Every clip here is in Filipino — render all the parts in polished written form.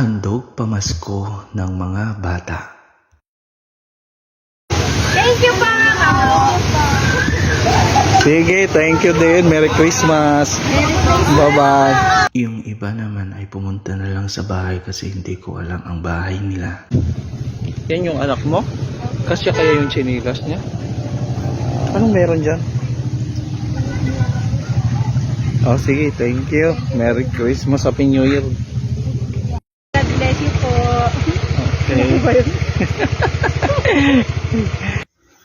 Handog pamasko ng mga bata. Thank you pa, ma'am. Sige, thank you din. Merry Christmas. Bye-bye. Yung iba naman ay pumunta na lang sa bahay kasi hindi ko alam ang bahay nila. Yan yung anak mo? Kasya kaya yung chinilas niya? Anong meron dyan? Oh, sige, thank you. Merry Christmas, Happy New Year. God bless you po. Okay.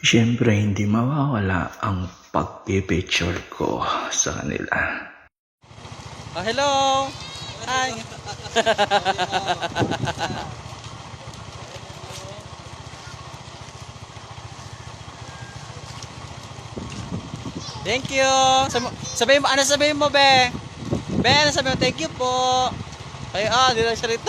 Siyempre, hindi mawawala ang pagpipicture ko sa kanila. Hello. Hi. Thank you. Sabihin mo, ano sabihin mo, Be? Be, ano sabihin mo? Thank you po. Ay, di lang salita.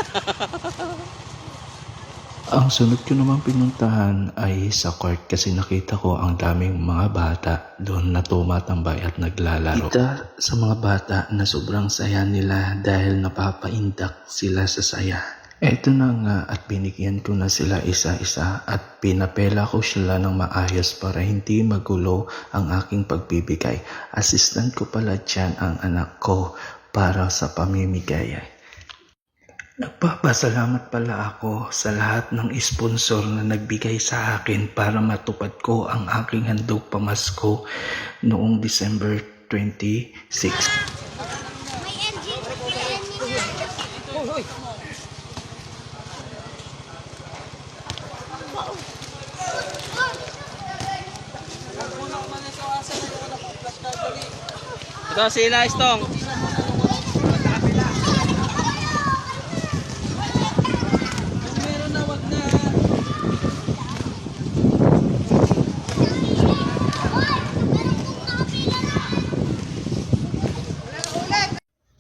Ang sunod ko naman pinuntahan ay sa court kasi nakita ko ang daming mga bata doon na tumatambay at naglalaro. Kita sa mga bata na sobrang saya nila dahil napapaindak sila sa saya. Eto na nga at binigyan ko na sila isa-isa at pinapela ko sila ng maayos para hindi magulo ang aking pagbibigay. Assistant ko pala dyan ang anak ko para sa pamimigay. Nagpapasalamat pala ako sa lahat ng sponsor na nagbigay sa akin para matupad ko ang aking handog pamasko noong December 26. Ito sila, Istong.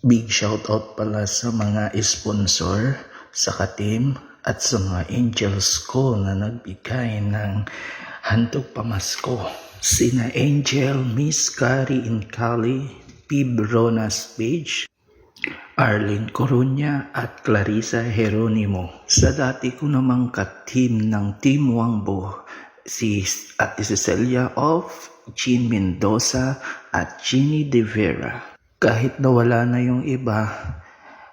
Big shoutout pala sa mga sponsor, sa ka-team at sa mga angels ko na nagbigay ng handog pamasko. Sina Angel, Miss Carrie Incali, Pib Ronas Page, Arlene Coruña at Clarissa Jeronimo. Sa dati ko namang ka-team ng Team Wangbo, si Ate Cecilia of Jean Mendoza at Jeannie De Vera. Kahit nawala na yung iba,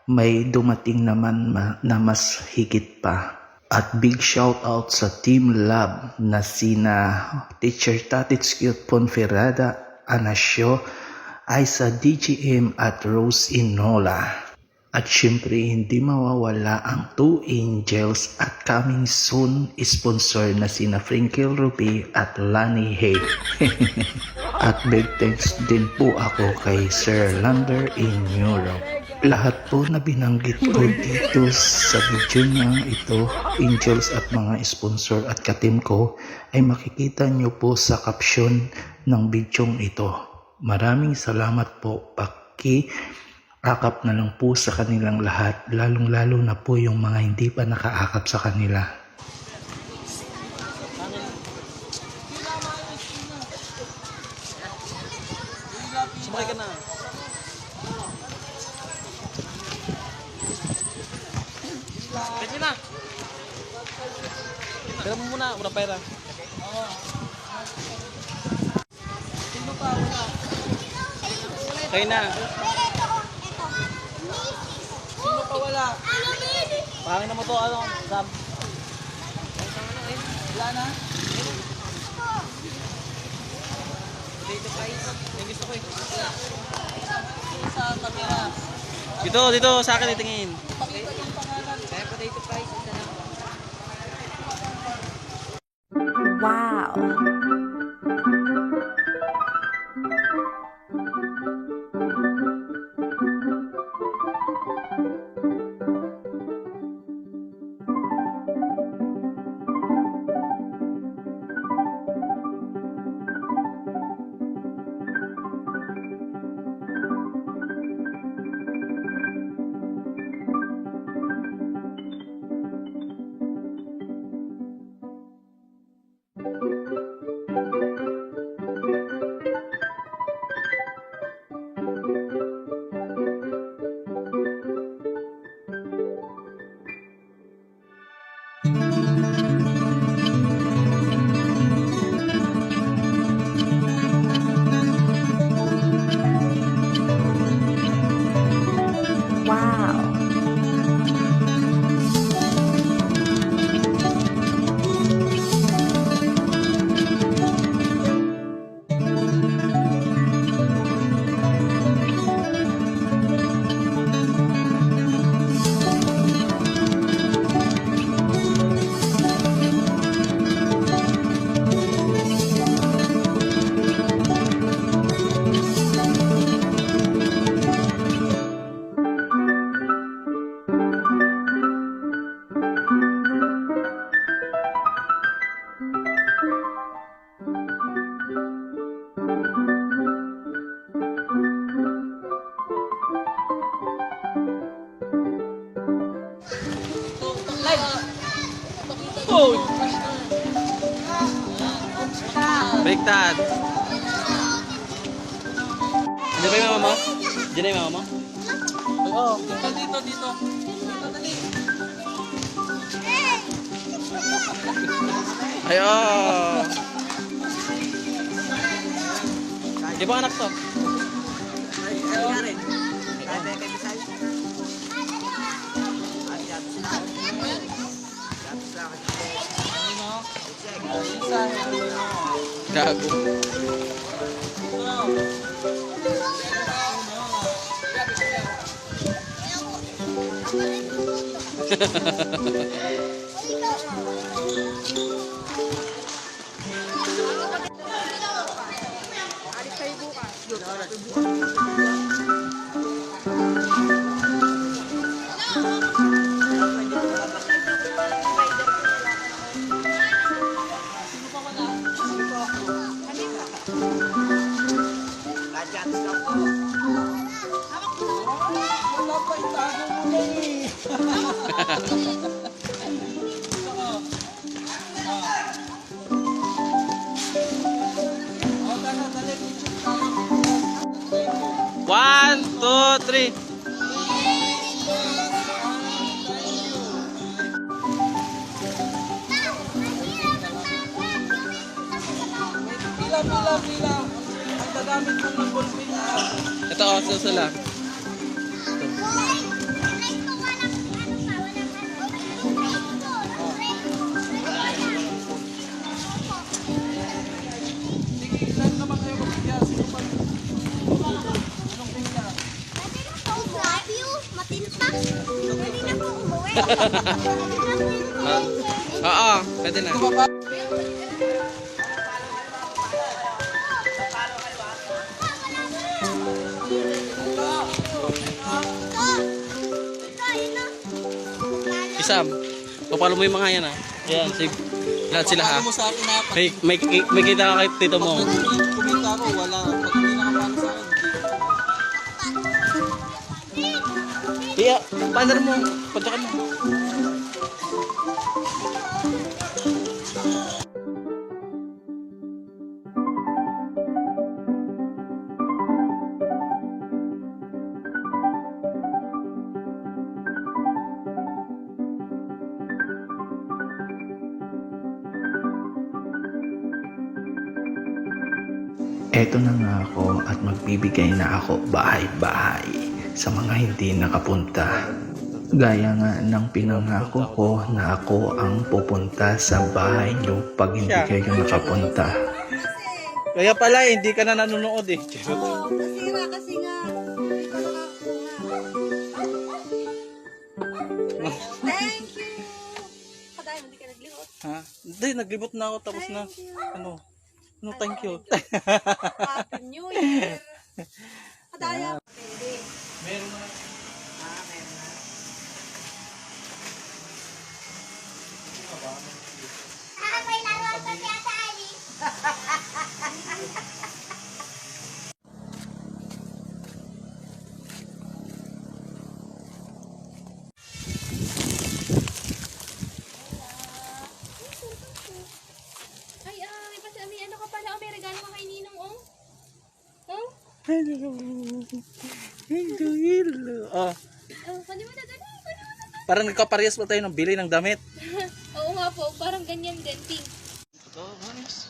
may dumating naman na mas higit pa. At big shout out sa Team Lab na sina Teacher Tatits Cute Ponferrada, Anasio, Aisa DGM at Rose Inola. At syempre hindi mawawala ang Two Angels at coming soon sponsor na sina Frankel Ruby at Lani Hay. At big thanks din po ako kay Sir Lander in Europe. Lahat po na binanggit ko dito sa video niya ito, Angels at mga sponsor at ka-team ko, ay makikita nyo po sa caption ng video ito. Maraming salamat po, paki-akap na lang po sa kanilang lahat, lalong-lalo na po yung mga hindi pa nakaakap sa kanila. Sumakay ka na. Pwede na. Pera mo muna, muna pera. Sino pa? Wala. Okay na. Sino pa wala? Pangin na mo to, ano? Sam. Wala na? Dito guys. Yung gusto ko eh. Sa camera. Dito sa akin itingin. Kaya potato fries isa lang. Wow. Oh! Baliktad. Hindi ba yung mama mo? Diyan na yung mama mo? Oo. Dito. Dito, dali. Ayo. Di ba anak to? Gago. One, two, three. Pila. Ang gagamit mo ng ballpen na. Ito, susula. Ilan naman kayo magbigas? Anong pila? Pwede na po umuwi. Oo, pwede na. Isam, papalo mo yung mga yan, ha? Yan, lahat sila, ha? Mo sa akin na May kita ka kay tito mo. kumita ko, wala. Pag hindi nakapano sa akin, Iya, paandar mo. Padyakan mo. Eto na nga ako at magbibigay na ako bahay-bahay sa mga hindi nakapunta. Gaya nga ng pinangako ko na ako ang pupunta sa bahay niyo pag hindi kayo nakapunta. Kaya pala, hindi ka na nanonood, eh. Nasira kasi nga. Hindi ko nakakuha. Thank you. Kadahil hindi ka naglihot. Ha? Hindi, naglibot na ako tapos na. Ano? No, thank you. Happy New Year. Kadaya. Pwede. Meron na. Meron na. May laro pa si Ate Ali. May ano ka pala, may regalo ka kay Ninong, oh. Oh? Hello. Ah, Pwede mo na dali. parang nagkaparehas pa tayo ng bili ng damit. Oo nga po, parang ganyan din, pink. Ito, nice.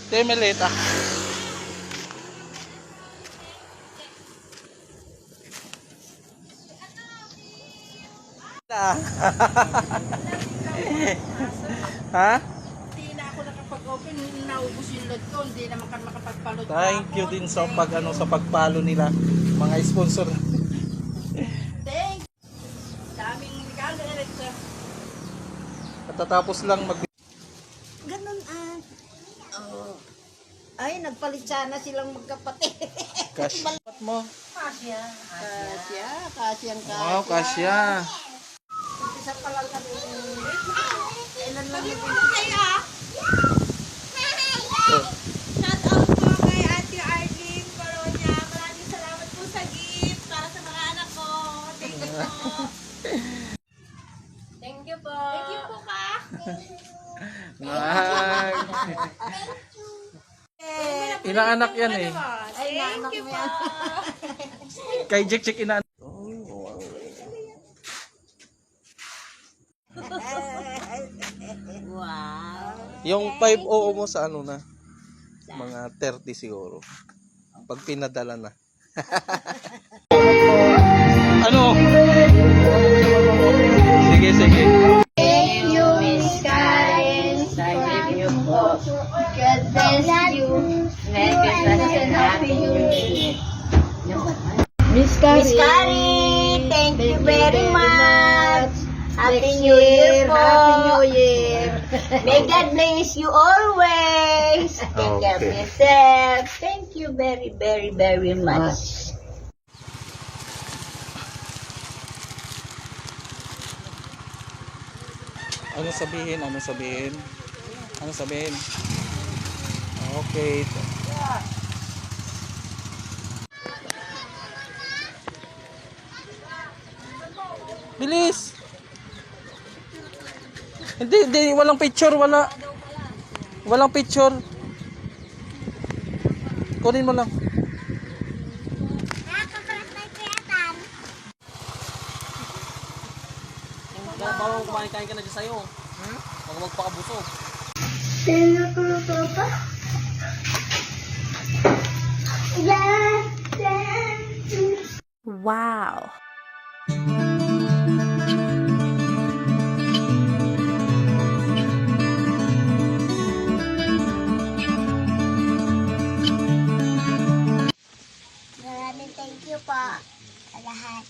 Temeleta. Ha? hindi na ako nakapag-open, naubos yung load ko, hindi naman kami makapagpalot. Thank you din sa sa pagpalo nila mga sponsor. Thank you. Daming regalo na rin siya. Katatapos lang mag Ganun oh. Ay, nagpalit sana silang magkapatid. cash mo. Kasya. Wow, kasya. Isa pa lang kami. Ilan lang yung Sabi mo na sa'yo, ah. Oh. Shout out. Inaanak yan eh. Ay, naanak mo yan. Kay Jack Jack inaanak. Wow. Yung 5-0 mo sa ano na? Mga 30 siguro. Pag pinadala na. Ano? Sige, sige. Thank you, Miss Karen. Thank you po. God bless you. Merry Christmas and Happy New Year. Miss Kari, thank you very much. Happy New Year po. Happy New Year. May God bless you always. Take care of Okay. yourself. Thank you very, very, very much. Ano sabihin? Ano sabihin? Ano sabihin? Okay. Bilis! Hindi, walang picture, wala. Walang picture. Kunin mo lang. Nakakapalas na ipiyatan. Bawang kumain-kain ka na dyan sa'yo. Huwag ka magpakabusog. Sino kuluto pa? Yes, yes. Wow. Maraming thank you po sa lahat.